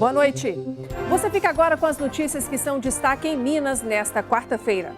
Boa noite. Você fica agora com as notícias que são destaque em Minas nesta quarta-feira.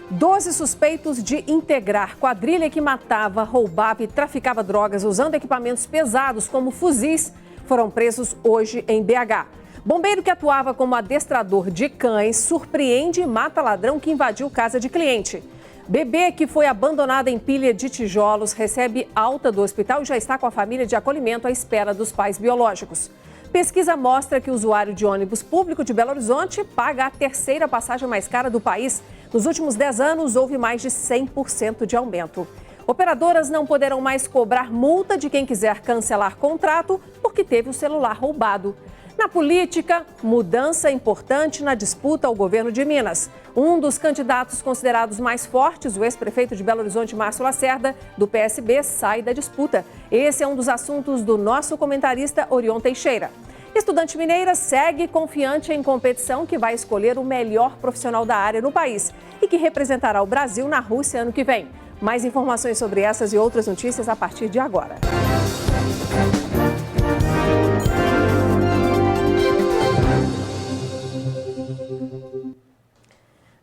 12 suspeitos de integrar quadrilha que matava, roubava e traficava drogas usando equipamentos pesados como fuzis foram presos hoje em BH. Bombeiro que atuava como adestrador de cães surpreende e mata ladrão que invadiu casa de cliente. Bebê que foi abandonado em pilha de tijolos recebe alta do hospital e já está com a família de acolhimento à espera dos pais biológicos. Pesquisa mostra que o usuário de ônibus público de Belo Horizonte paga a terceira passagem mais cara do país. Nos últimos 10 anos, houve mais de 100% de aumento. Operadoras não poderão mais cobrar multa de quem quiser cancelar contrato porque teve o celular roubado. Na política, mudança importante na disputa ao governo de Minas. Um dos candidatos considerados mais fortes, o ex-prefeito de Belo Horizonte, Márcio Lacerda, do PSB, sai da disputa. Esse é um dos assuntos do nosso comentarista Orion Teixeira. Estudante mineira segue confiante em competição que vai escolher o melhor profissional da área no país e que representará o Brasil na Rússia ano que vem. Mais informações sobre essas e outras notícias a partir de agora.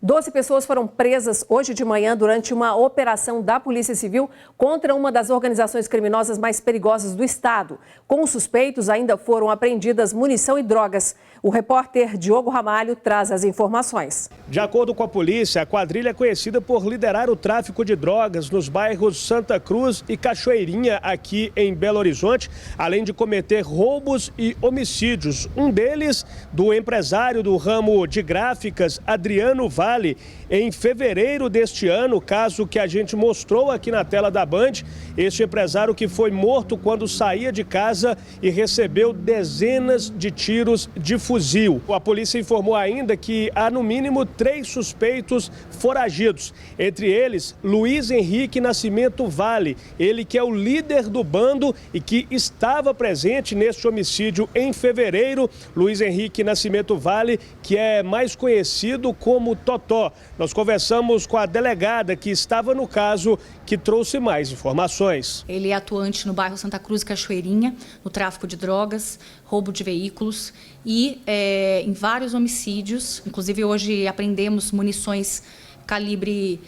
12 pessoas foram presas hoje de manhã durante uma operação da Polícia Civil contra uma das organizações criminosas mais perigosas do estado. Com os suspeitos, ainda foram apreendidas munição e drogas. O repórter Diogo Ramalho traz as informações. De acordo com a polícia, a quadrilha é conhecida por liderar o tráfico de drogas nos bairros Santa Cruz e Cachoeirinha, aqui em Belo Horizonte, além de cometer roubos e homicídios. Um deles, do empresário do ramo de gráficas, Adriano Vale. Em fevereiro deste ano, caso que a gente mostrou aqui na tela da Band, este empresário que foi morto quando saía de casa e recebeu dezenas de tiros de fuzil. A polícia informou ainda que há no mínimo 3 suspeitos foragidos. Entre eles, Luiz Henrique Nascimento Vale, ele que é o líder do bando e que estava presente neste homicídio em fevereiro. Luiz Henrique Nascimento Vale, que é mais conhecido como Totó. Nós conversamos com a delegada que estava no caso, que trouxe mais informações. Ele é atuante no bairro Santa Cruz e Cachoeirinha, no tráfico de drogas, roubo de veículos e em vários homicídios. Inclusive, hoje apreendemos munições calibre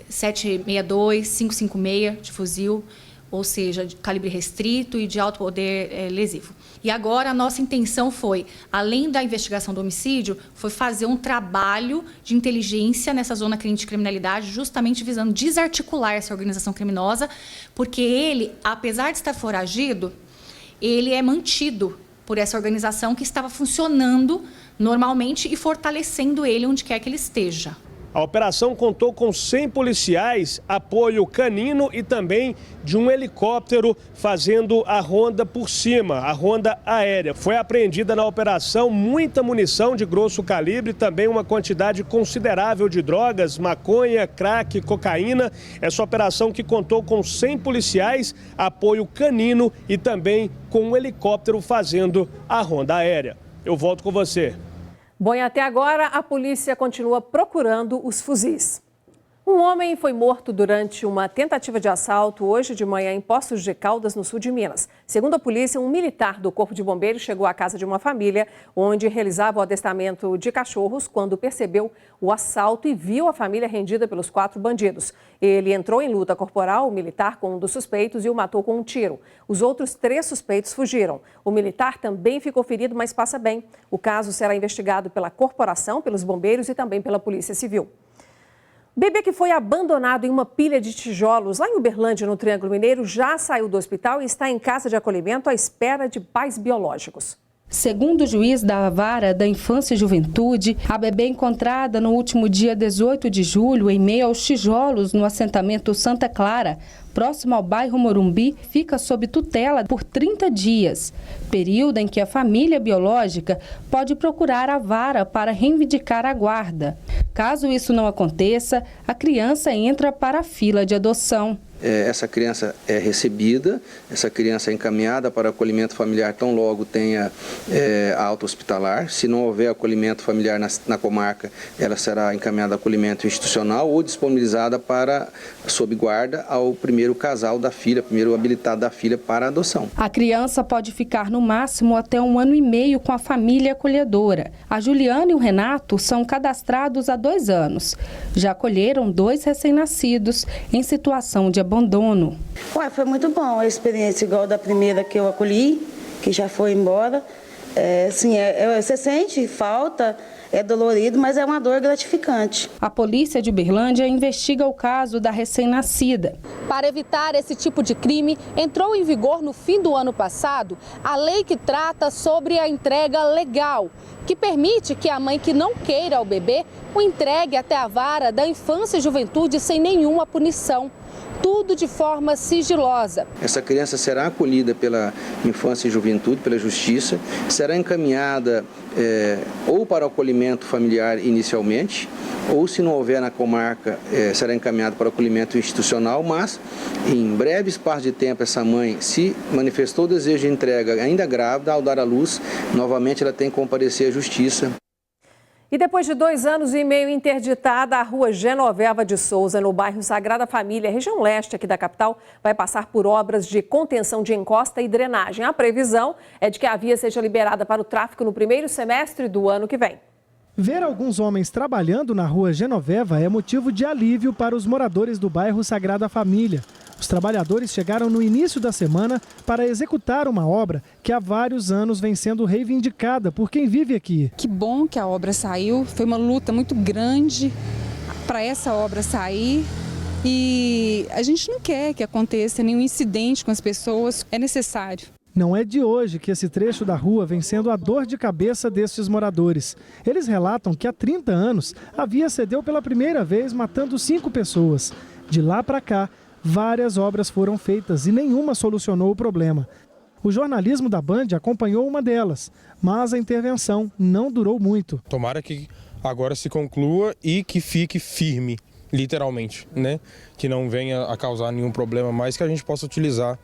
7,62, 5,56 de fuzil, ou seja, de calibre restrito e de alto poder lesivo. E agora a nossa intenção foi, além da investigação do homicídio, foi fazer um trabalho de inteligência nessa zona de criminalidade, justamente visando desarticular essa organização criminosa, porque ele, apesar de estar foragido, ele é mantido por essa organização que estava funcionando normalmente e fortalecendo ele onde quer que ele esteja. A operação contou com 100 policiais, apoio canino e também de um helicóptero fazendo a ronda por cima, a ronda aérea. Foi apreendida na operação muita munição de grosso calibre, também uma quantidade considerável de drogas, maconha, crack, cocaína. Essa operação que contou com 100 policiais, apoio canino e também com um helicóptero fazendo a ronda aérea. Eu volto com você. Bom, e até agora a polícia continua procurando os fuzis. Um homem foi morto durante uma tentativa de assalto hoje de manhã em Poços de Caldas, no sul de Minas. Segundo a polícia, um militar do Corpo de Bombeiros chegou à casa de uma família onde realizava o adestramento de cachorros quando percebeu o assalto e viu a família rendida pelos 4 bandidos. Ele entrou em luta corporal, o militar, com um dos suspeitos e o matou com um tiro. Os outros 3 suspeitos fugiram. O militar também ficou ferido, mas passa bem. O caso será investigado pela corporação, pelos bombeiros e também pela Polícia Civil. Bebê que foi abandonado em uma pilha de tijolos lá em Uberlândia, no Triângulo Mineiro, já saiu do hospital e está em casa de acolhimento à espera de pais biológicos. Segundo o juiz da Vara da Infância e Juventude, a bebê encontrada no último dia 18 de julho em meio aos tijolos no assentamento Santa Clara, próximo ao bairro Morumbi, fica sob tutela por 30 dias, período em que a família biológica pode procurar a vara para reivindicar a guarda. Caso isso não aconteça, a criança entra para a fila de adoção. essa criança é recebida, essa criança é encaminhada para acolhimento familiar tão logo tenha alta hospitalar. Se não houver acolhimento familiar na comarca, ela será encaminhada a acolhimento institucional ou disponibilizada para sob guarda ao primeiro casal da filha, primeiro habilitado da filha para adoção. A criança pode ficar no máximo até 1 ano e meio com a família acolhedora. A Juliana e o Renato são cadastrados há 2 anos. Já acolheram 2 recém-nascidos em situação de abandono. Foi muito bom a experiência, igual da primeira que eu acolhi, que já foi embora. Você sente falta, é dolorido, mas é uma dor gratificante. A polícia de Uberlândia investiga o caso da recém-nascida. Para evitar esse tipo de crime, entrou em vigor no fim do ano passado a lei que trata sobre a entrega legal, que permite que a mãe que não queira o bebê o entregue até a vara da infância e juventude sem nenhuma punição. Tudo de forma sigilosa. Essa criança será acolhida pela infância e juventude, pela justiça, será encaminhada ou para o acolhimento familiar inicialmente, ou se não houver na comarca, será encaminhada para o acolhimento institucional, mas em breve espaço de tempo essa mãe se manifestou o desejo de entrega ainda grávida, ao dar à luz, novamente ela tem que comparecer à justiça. E depois de 2 anos e meio interditada, a rua Genoveva de Souza, no bairro Sagrada Família, região leste aqui da capital, vai passar por obras de contenção de encosta e drenagem. A previsão é de que a via seja liberada para o tráfego no primeiro semestre do ano que vem. Ver alguns homens trabalhando na rua Genoveva é motivo de alívio para os moradores do bairro Sagrada Família. Os trabalhadores chegaram no início da semana para executar uma obra que há vários anos vem sendo reivindicada por quem vive aqui. Que bom que a obra saiu, foi uma luta muito grande para essa obra sair e a gente não quer que aconteça nenhum incidente com as pessoas, é necessário. Não é de hoje que esse trecho da rua vem sendo a dor de cabeça destes moradores. Eles relatam que há 30 anos a via cedeu pela primeira vez, matando 5 pessoas. De lá para cá, várias obras foram feitas e nenhuma solucionou o problema. O jornalismo da Band acompanhou uma delas, mas a intervenção não durou muito. Tomara que agora se conclua e que fique firme, literalmente, né? Que não venha a causar nenhum problema mais, que a gente possa utilizar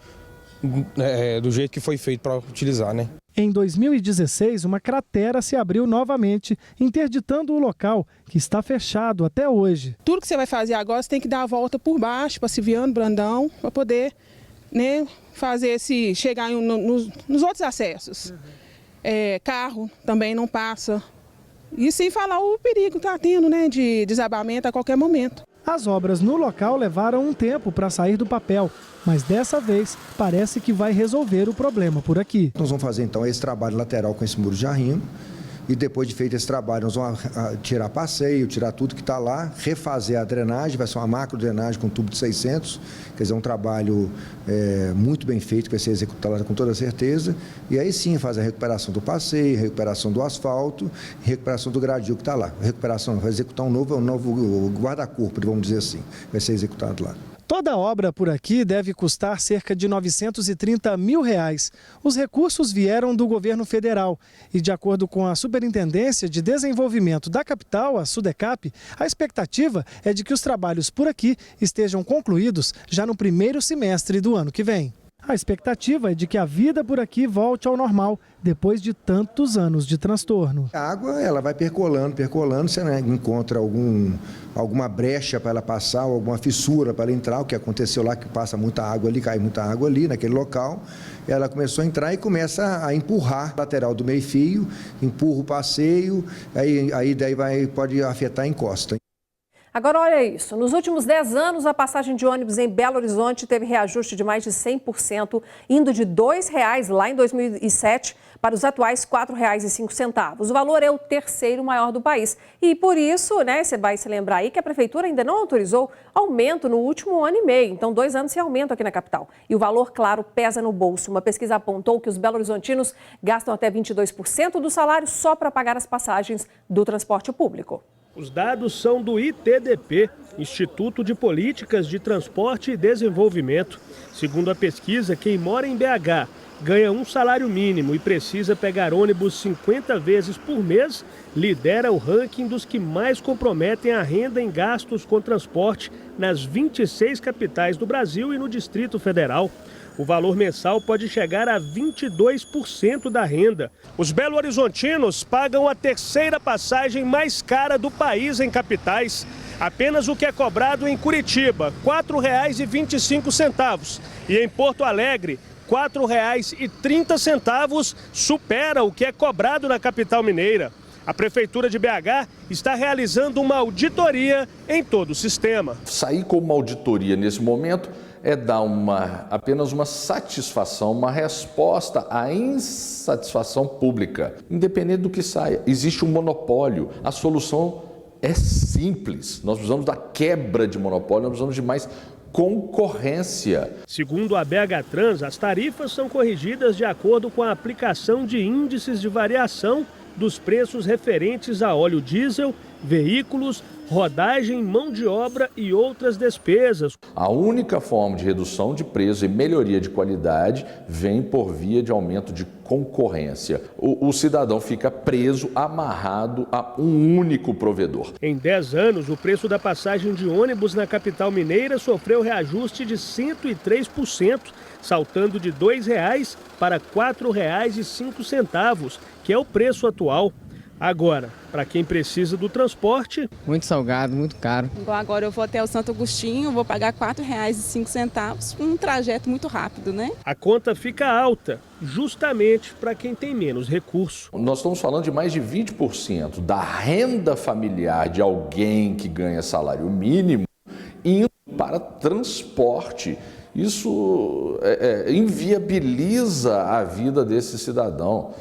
do jeito que foi feito para utilizar, né? Em 2016, uma cratera se abriu novamente, interditando o local, que está fechado até hoje. Tudo que você vai fazer agora, você tem que dar a volta por baixo, Passiviano, Brandão, para poder, né, fazer chegar nos outros acessos. Carro também não passa. E sem falar o perigo que está tendo, né, de desabamento a qualquer momento. As obras no local levaram um tempo para sair do papel, mas dessa vez parece que vai resolver o problema por aqui. Nós vamos fazer então esse trabalho lateral com esse muro de arrimo e depois de feito esse trabalho nós vamos tirar passeio, tirar tudo que está lá, refazer a drenagem, vai ser uma macro drenagem com tubo de 600, quer dizer, um trabalho muito bem feito, que vai ser executado com toda certeza, e aí sim faz a recuperação do passeio, recuperação do asfalto, recuperação do gradil que está lá. A recuperação vai executar um novo guarda-corpo, vamos dizer assim, vai ser executado lá. Toda obra por aqui deve custar cerca de R$ 930 mil. Os recursos vieram do governo federal e, de acordo com a Superintendência de Desenvolvimento da capital, a SUDECAP, a expectativa é de que os trabalhos por aqui estejam concluídos já no primeiro semestre do ano que vem. A expectativa é de que a vida por aqui volte ao normal, depois de tantos anos de transtorno. A água ela vai percolando, você encontra alguma brecha para ela passar, alguma fissura para ela entrar, o que aconteceu lá, que passa muita água ali, cai muita água ali naquele local. Ela começou a entrar e começa a empurrar a lateral do meio-fio, empurra o passeio, daí pode afetar a encosta. Agora, olha isso. Nos últimos 10 anos, a passagem de ônibus em Belo Horizonte teve reajuste de mais de 100%, indo de R$ 2,00 lá em 2007 para os atuais R$ 4,05. O valor é o terceiro maior do país. E por isso, né, você vai se lembrar aí que a prefeitura ainda não autorizou aumento no último ano e meio. Então, 2 anos sem aumento aqui na capital. E o valor, claro, pesa no bolso. Uma pesquisa apontou que os belo-horizontinos gastam até 22% do salário só para pagar as passagens do transporte público. Os dados são do ITDP, Instituto de Políticas de Transporte e Desenvolvimento. Segundo a pesquisa, quem mora em BH ganha um salário mínimo e precisa pegar ônibus 50 vezes por mês, lidera o ranking dos que mais comprometem a renda em gastos com transporte nas 26 capitais do Brasil e no Distrito Federal. O valor mensal pode chegar a 22% da renda. Os belo-horizontinos pagam a terceira passagem mais cara do país em capitais. Apenas o que é cobrado em Curitiba, R$ 4,25. E em Porto Alegre, R$ 4,30 supera o que é cobrado na capital mineira. A Prefeitura de BH está realizando uma auditoria em todo o sistema. Sair com uma auditoria nesse momento é dar apenas uma satisfação, uma resposta à insatisfação pública. Independente do que saia, existe um monopólio. A solução é simples. Nós precisamos da quebra de monopólio, nós precisamos de mais concorrência. Segundo a BH Trans, as tarifas são corrigidas de acordo com a aplicação de índices de variação dos preços referentes a óleo diesel, veículos, rodagem, mão de obra e outras despesas. A única forma de redução de preço e melhoria de qualidade vem por via de aumento de concorrência. O cidadão fica preso, amarrado a um único provedor. Em 10 anos, o preço da passagem de ônibus na capital mineira sofreu reajuste de 103%, saltando de R$ 2,00 para R$ 4,05, que é o preço atual. Agora, para quem precisa do transporte... Muito salgado, muito caro. Igual agora eu vou até o Santo Agostinho, vou pagar R$ 4,05, um trajeto muito rápido, né? A conta fica alta, justamente para quem tem menos recurso. Nós estamos falando de mais de 20% da renda familiar de alguém que ganha salário mínimo indo para transporte. Isso inviabiliza a vida desse cidadão.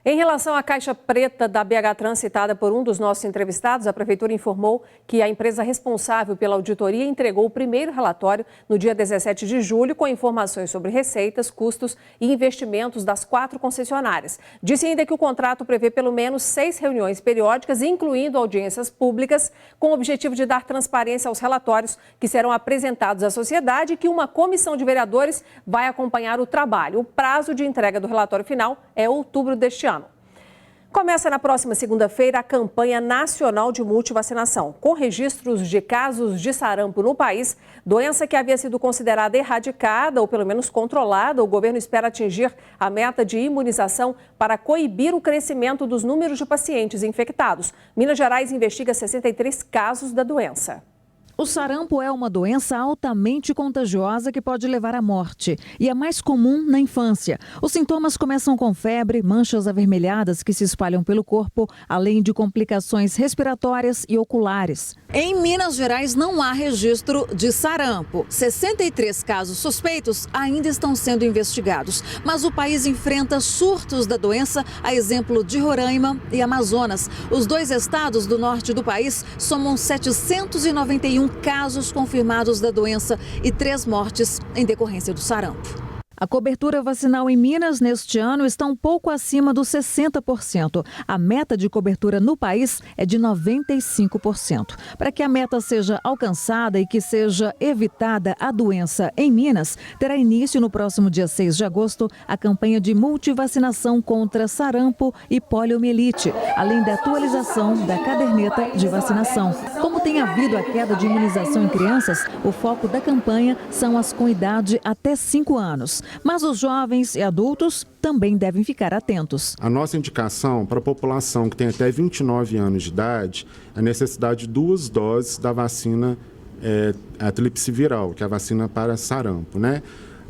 Em relação à caixa preta da BH Trans citada por um dos nossos entrevistados, a Prefeitura informou que a empresa responsável pela auditoria entregou o primeiro relatório no dia 17 de julho com informações sobre receitas, custos e investimentos das 4 concessionárias. Disse ainda que o contrato prevê pelo menos 6 reuniões periódicas, incluindo audiências públicas, com o objetivo de dar transparência aos relatórios que serão apresentados à sociedade e que uma comissão de vereadores vai acompanhar o trabalho. O prazo de entrega do relatório final é outubro deste ano. Começa na próxima segunda-feira a campanha nacional de multivacinação. Com registros de casos de sarampo no país, doença que havia sido considerada erradicada ou pelo menos controlada, o governo espera atingir a meta de imunização para coibir o crescimento dos números de pacientes infectados. Minas Gerais investiga 63 casos da doença. O sarampo é uma doença altamente contagiosa que pode levar à morte e é mais comum na infância. Os sintomas começam com febre, manchas avermelhadas que se espalham pelo corpo, além de complicações respiratórias e oculares. Em Minas Gerais não há registro de sarampo. 63 casos suspeitos ainda estão sendo investigados, mas o país enfrenta surtos da doença, a exemplo de Roraima e Amazonas. Os 2 estados do norte do país somam 791 casos confirmados da doença e 3 mortes em decorrência do sarampo. A cobertura vacinal em Minas neste ano está um pouco acima dos 60%. A meta de cobertura no país é de 95%. Para que a meta seja alcançada e que seja evitada a doença em Minas, terá início no próximo dia 6 de agosto a campanha de multivacinação contra sarampo e poliomielite, além da atualização da caderneta de vacinação. Como tem havido a queda de imunização em crianças, o foco da campanha são as com idade até 5 anos. Mas os jovens e adultos também devem ficar atentos. A nossa indicação para a população que tem até 29 anos de idade é a necessidade de 2 doses da vacina a tríplice viral, que é a vacina para sarampo, né?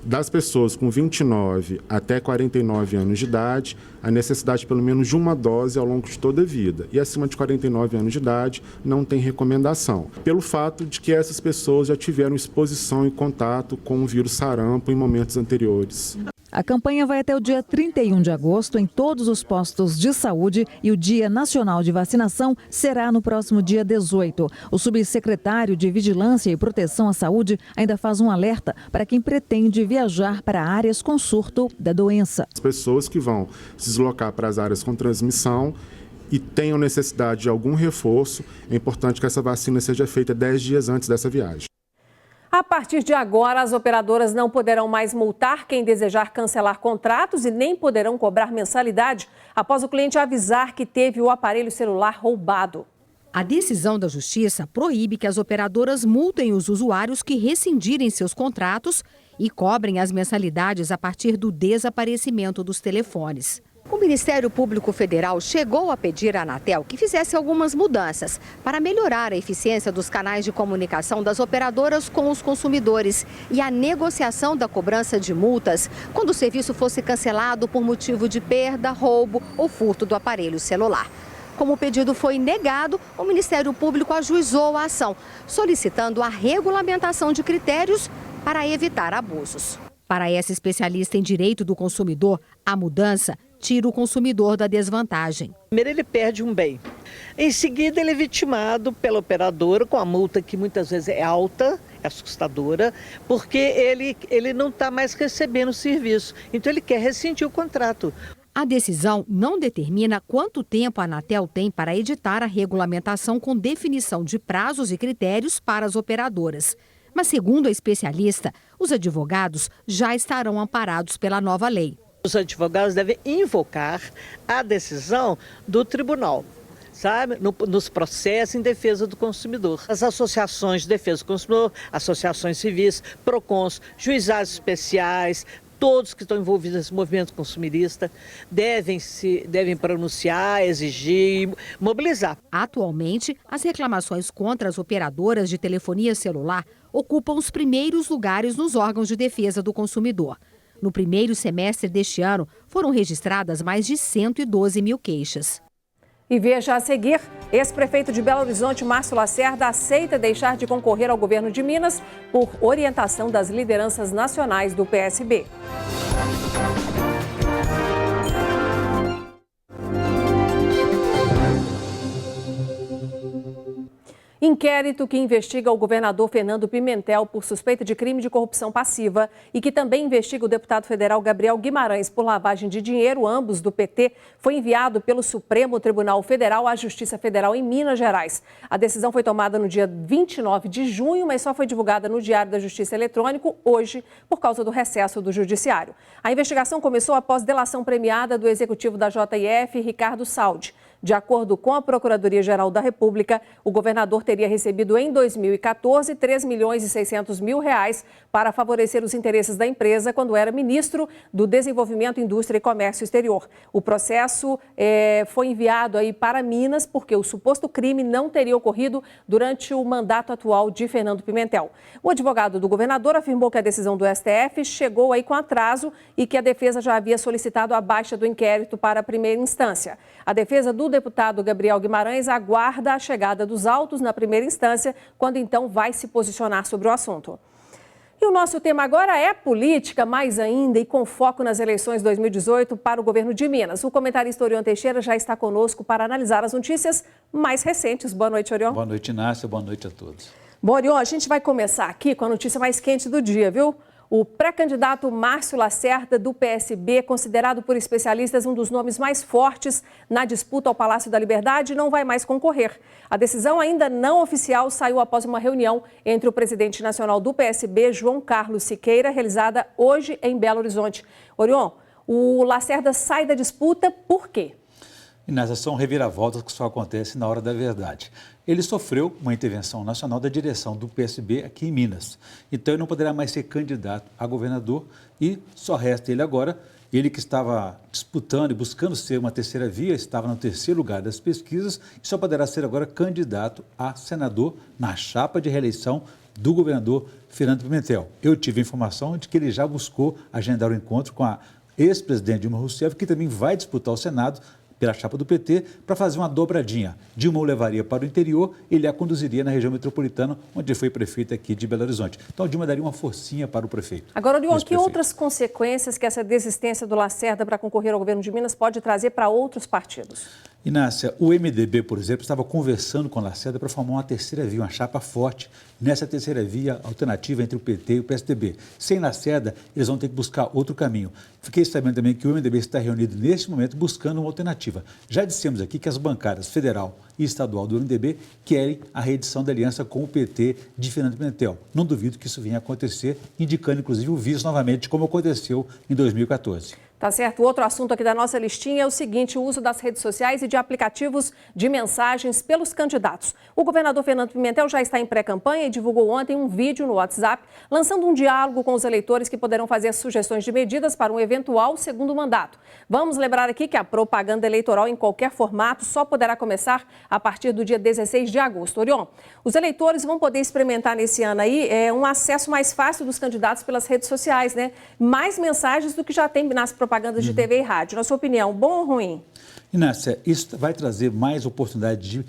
Das pessoas com 29 até 49 anos de idade, a necessidade de pelo menos de 1 dose ao longo de toda a vida. E acima de 49 anos de idade, não tem recomendação. Pelo fato de que essas pessoas já tiveram exposição e contato com o vírus sarampo em momentos anteriores. A campanha vai até o dia 31 de agosto em todos os postos de saúde e o Dia Nacional de Vacinação será no próximo dia 18. O subsecretário de Vigilância e Proteção à Saúde ainda faz um alerta para quem pretende viajar para áreas com surto da doença. As pessoas que vão se deslocar para as áreas com transmissão e tenham necessidade de algum reforço, é importante que essa vacina seja feita 10 dias antes dessa viagem. A partir de agora, as operadoras não poderão mais multar quem desejar cancelar contratos e nem poderão cobrar mensalidade após o cliente avisar que teve o aparelho celular roubado. A decisão da Justiça proíbe que as operadoras multem os usuários que rescindirem seus contratos e cobrem as mensalidades a partir do desaparecimento dos telefones. O Ministério Público Federal chegou a pedir à Anatel que fizesse algumas mudanças para melhorar a eficiência dos canais de comunicação das operadoras com os consumidores e a negociação da cobrança de multas quando o serviço fosse cancelado por motivo de perda, roubo ou furto do aparelho celular. Como o pedido foi negado, o Ministério Público ajuizou a ação, solicitando a regulamentação de critérios para evitar abusos. Para essa especialista em direito do consumidor, a mudança tira o consumidor da desvantagem. Primeiro ele perde um bem. Em seguida ele é vitimado pela operadora com a multa que muitas vezes é alta, é assustadora, porque ele não está mais recebendo o serviço. Então ele quer rescindir o contrato. A decisão não determina quanto tempo a Anatel tem para editar a regulamentação com definição de prazos e critérios para as operadoras. Mas, segundo a especialista, os advogados já estarão amparados pela nova lei. Os advogados devem invocar a decisão do tribunal, sabe? Nos processos em defesa do consumidor. As associações de defesa do consumidor, associações civis, PROCONs, juizados especiais, todos que estão envolvidos nesse movimento consumirista devem pronunciar, exigir, mobilizar. Atualmente, as reclamações contra as operadoras de telefonia celular ocupam os primeiros lugares nos órgãos de defesa do consumidor. No primeiro semestre deste ano, foram registradas mais de 112 mil queixas. E veja a seguir, ex-prefeito de Belo Horizonte, Márcio Lacerda, aceita deixar de concorrer ao governo de Minas por orientação das lideranças nacionais do PSB. Inquérito que investiga o governador Fernando Pimentel por suspeita de crime de corrupção passiva e que também investiga o deputado federal Gabriel Guimarães por lavagem de dinheiro, ambos do PT, foi enviado pelo Supremo Tribunal Federal à Justiça Federal em Minas Gerais. A decisão foi tomada no dia 29 de junho, mas só foi divulgada no Diário da Justiça Eletrônico hoje por causa do recesso do Judiciário. A investigação começou após delação premiada do executivo da JF, Ricardo Saldi. De acordo com a Procuradoria-Geral da República, o governador teria recebido em 2014 R$3 milhões e 600 mil para favorecer os interesses da empresa quando era ministro do Desenvolvimento, Indústria e Comércio Exterior. O processo foi enviado aí para Minas porque o suposto crime não teria ocorrido durante o mandato atual de Fernando Pimentel. O advogado do governador afirmou que a decisão do STF chegou aí com atraso e que a defesa já havia solicitado a baixa do inquérito para a primeira instância. A defesa do deputado Gabriel Guimarães aguarda a chegada dos autos na primeira instância, quando então vai se posicionar sobre o assunto. E o nosso tema agora é política, mais ainda, e com foco nas eleições 2018 para o governo de Minas. O comentarista Orion Teixeira já está conosco para analisar as notícias mais recentes. Boa noite, Orion. Boa noite, Inácia. Boa noite a todos. Bom, Orion, a gente vai começar aqui com a notícia mais quente do dia, viu? O pré-candidato Márcio Lacerda, do PSB, considerado por especialistas um dos nomes mais fortes na disputa ao Palácio da Liberdade, não vai mais concorrer. A decisão ainda não oficial saiu após uma reunião entre o presidente nacional do PSB, João Carlos Siqueira, realizada hoje em Belo Horizonte. Orion, o Lacerda sai da disputa por quê? Inácia, são reviravoltas que só acontecem na hora da verdade. Ele sofreu uma intervenção nacional da direção do PSB aqui em Minas. Então, ele não poderá mais ser candidato a governador e só resta ele agora. Ele que estava disputando e buscando ser uma terceira via, estava no terceiro lugar das pesquisas e só poderá ser agora candidato a senador na chapa de reeleição do governador Fernando Pimentel. Eu tive a informação de que ele já buscou agendar o encontro com a ex-presidente Dilma Rousseff, que também vai disputar o Senado pela chapa do PT, para fazer uma dobradinha. Dilma o levaria para o interior, ele a conduziria na região metropolitana, onde foi prefeito aqui de Belo Horizonte. Então, a Dilma daria uma forcinha para o prefeito. Agora, Orion, que outras consequências que essa desistência do Lacerda para concorrer ao governo de Minas pode trazer para outros partidos? Inácia, o MDB, por exemplo, estava conversando com Lacerda para formar uma terceira via, uma chapa forte nessa terceira via alternativa entre o PT e o PSDB. Sem Lacerda, eles vão ter que buscar outro caminho. Fiquei sabendo também que o MDB está reunido neste momento buscando uma alternativa. Já dissemos aqui que as bancadas federal e estadual do MDB querem a reedição da aliança com o PT de Fernando Pimentel. Não duvido que isso venha a acontecer, indicando inclusive o vice novamente, como aconteceu em 2014. Tá certo. Outro assunto aqui da nossa listinha é o seguinte: o uso das redes sociais e de aplicativos de mensagens pelos candidatos. O governador Fernando Pimentel já está em pré-campanha e divulgou ontem um vídeo no WhatsApp, lançando um diálogo com os eleitores que poderão fazer sugestões de medidas para um eventual segundo mandato. Vamos lembrar aqui que a propaganda eleitoral em qualquer formato só poderá começar a partir do dia 16 de agosto. Orion, os eleitores vão poder experimentar nesse ano aí um acesso mais fácil dos candidatos pelas redes sociais, né? Mais mensagens do que já tem nas propagandas de TV e rádio. Na sua opinião, bom ou ruim? Inácia, isso vai trazer mais oportunidade de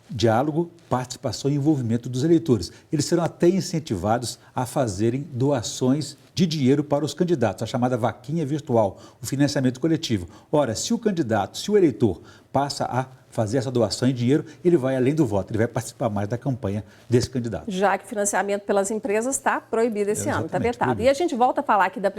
diálogo, participação e envolvimento dos eleitores. Eles serão até incentivados a fazerem doações de dinheiro para os candidatos, a chamada vaquinha virtual, o financiamento coletivo. Ora, se o candidato, se o eleitor passa a fazer essa doação em dinheiro, ele vai além do voto, ele vai participar mais da campanha desse candidato. Já que financiamento pelas empresas está proibido esse ano, está vetado. Proibido. E a gente volta a falar aqui da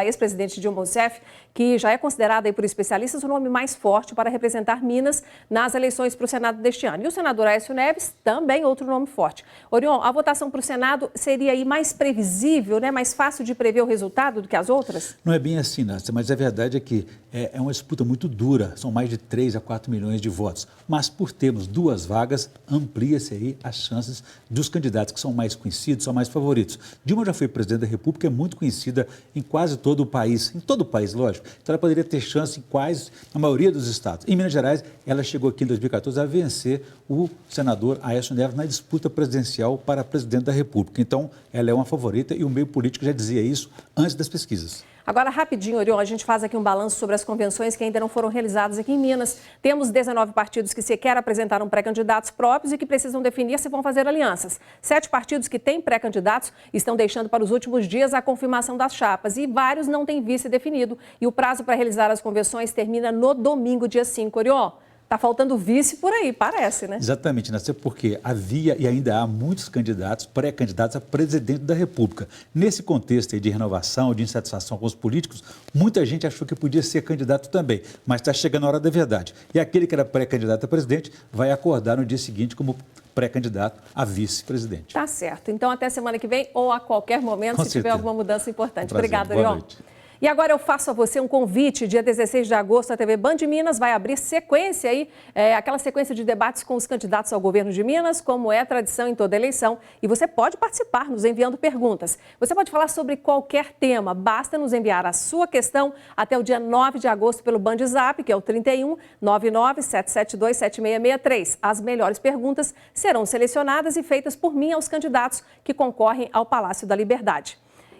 ex-presidente Dilma Rousseff, que já é considerada aí por especialistas o nome mais forte para representar Minas nas eleições para o Senado deste ano. E o senador Aécio Neves, também outro nome forte. Orion, a votação para o Senado seria aí mais previsível, né? Mais fácil de prever o resultado do que as outras? Não é bem assim, Nácia, mas a verdade é que é uma disputa muito dura, são mais de 3 a 4 milhões de votos. Mas por termos 2 vagas, amplia-se aí as chances dos candidatos que são mais conhecidos, são mais favoritos. Dilma já foi presidente da República, é muito conhecida em quase todo o país, em todo o país, lógico. Então ela poderia ter chance em quase a maioria dos estados. Em Minas Gerais, ela chegou aqui em 2014 a vencer o senador Aécio Neves na disputa presidencial para presidente da República. Então ela é uma favorita e o meio político já dizia isso antes das pesquisas. Agora, rapidinho, Orion, a gente faz aqui um balanço sobre as convenções que ainda não foram realizadas aqui em Minas. Temos 19 partidos que sequer apresentaram pré-candidatos próprios e que precisam definir se vão fazer alianças. 7 partidos que têm pré-candidatos estão deixando para os últimos dias a confirmação das chapas e vários não têm vice definido. E o prazo para realizar as convenções termina no domingo, dia 5, Orion. Está faltando vice por aí, parece, né? Exatamente, Nácia, porque havia e ainda há muitos candidatos, pré-candidatos a presidente da República. Nesse contexto aí de renovação, de insatisfação com os políticos, muita gente achou que podia ser candidato também, mas está chegando a hora da verdade. E aquele que era pré-candidato a presidente vai acordar no dia seguinte como pré-candidato a vice-presidente. Tá certo. Então, até semana que vem ou a qualquer momento, se tiver alguma mudança importante. Obrigada, Orion. Boa noite. E agora eu faço a você um convite. Dia 16 de agosto, a TV Band de Minas vai abrir sequência aí, aquela sequência de debates com os candidatos ao governo de Minas, como é tradição em toda eleição. E você pode participar nos enviando perguntas. Você pode falar sobre qualquer tema. Basta nos enviar a sua questão até o dia 9 de agosto pelo Band Zap, que é o 31 99 772 7663. As melhores perguntas serão selecionadas e feitas por mim aos candidatos que concorrem ao Palácio da Liberdade.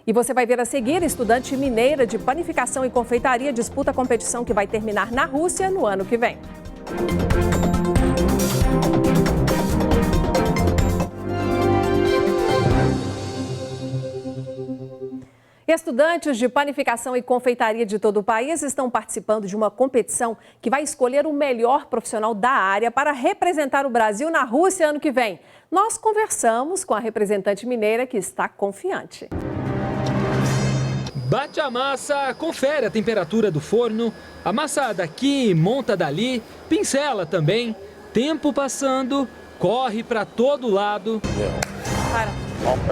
E você vai ver a seguir: estudante mineira de panificação e confeitaria disputa a competição que vai terminar na Rússia no ano que vem. Estudantes de panificação e confeitaria de todo o país estão participando de uma competição que vai escolher o melhor profissional da área para representar o Brasil na Rússia ano que vem. Nós conversamos com a representante mineira que está confiante. Bate a massa, confere a temperatura do forno, amassa daqui, monta dali, pincela também. Tempo passando, corre para todo lado.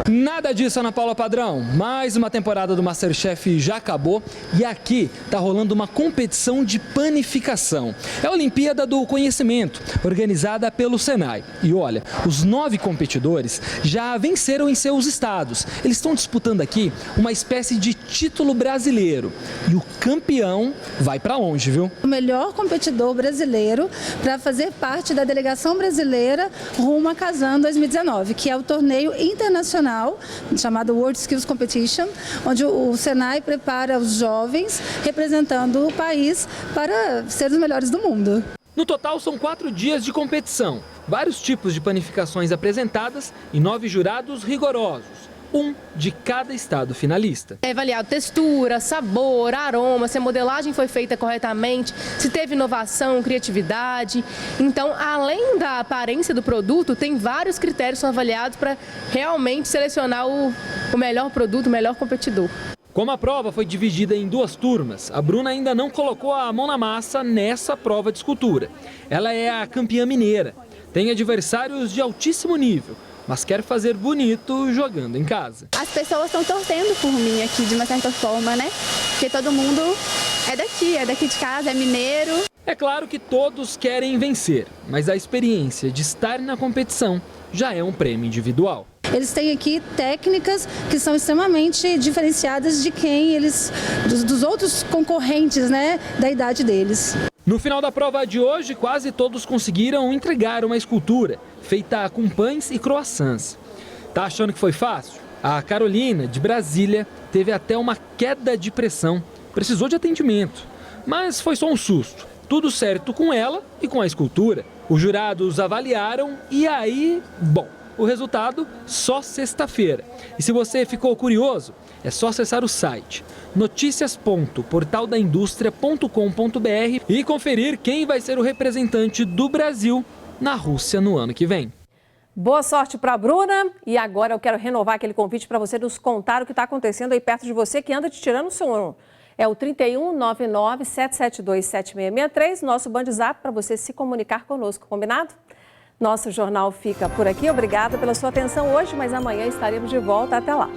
Nada disso, Ana Paula Padrão. Mais uma temporada do MasterChef já acabou e aqui tá rolando uma competição de panificação. É a Olimpíada do Conhecimento, organizada pelo Senai. E olha, os 9 competidores já venceram em seus estados. Eles estão disputando aqui uma espécie de título brasileiro. E o campeão vai para longe, viu? O melhor competidor brasileiro para fazer parte da delegação brasileira rumo a Kazan 2019, que é o torneio internacional chamado World Skills Competition, onde o Senai prepara os jovens representando o país para ser os melhores do mundo. No total, são 4 dias de competição, vários tipos de panificações apresentadas e 9 jurados rigorosos. um de cada estado finalista. É avaliado textura, sabor, aroma, se a modelagem foi feita corretamente, se teve inovação, criatividade. Então, além da aparência do produto, tem vários critérios que são avaliados para realmente selecionar o melhor produto, o melhor competidor. Como a prova foi dividida em 2 turmas, a Bruna ainda não colocou a mão na massa nessa prova de escultura. Ela é a campeã mineira, tem adversários de altíssimo nível, mas quer fazer bonito jogando em casa. As pessoas estão torcendo por mim aqui, de uma certa forma, né? Porque todo mundo é daqui de casa, é mineiro. É claro que todos querem vencer, mas a experiência de estar na competição já é um prêmio individual. Eles têm aqui técnicas que são extremamente diferenciadas de dos outros concorrentes, né, da idade deles. No final da prova de hoje, quase todos conseguiram entregar uma escultura feita com pães e croissants. Tá achando que foi fácil? A Carolina, de Brasília, teve até uma queda de pressão. Precisou de atendimento, mas foi só um susto. Tudo certo com ela e com a escultura. Os jurados avaliaram e aí, bom, o resultado só sexta-feira. E se você ficou curioso, é só acessar o site noticias.portaldaindustria.com.br e conferir quem vai ser o representante do Brasil na Rússia no ano que vem. Boa sorte para a Bruna. E agora eu quero renovar aquele convite para você nos contar o que está acontecendo aí perto de você, que anda te tirando o sono. É o 3199-772-7663, nosso BandZap, para você se comunicar conosco, combinado? Nosso jornal fica por aqui. Obrigada pela sua atenção hoje, mas amanhã estaremos de volta. Até lá.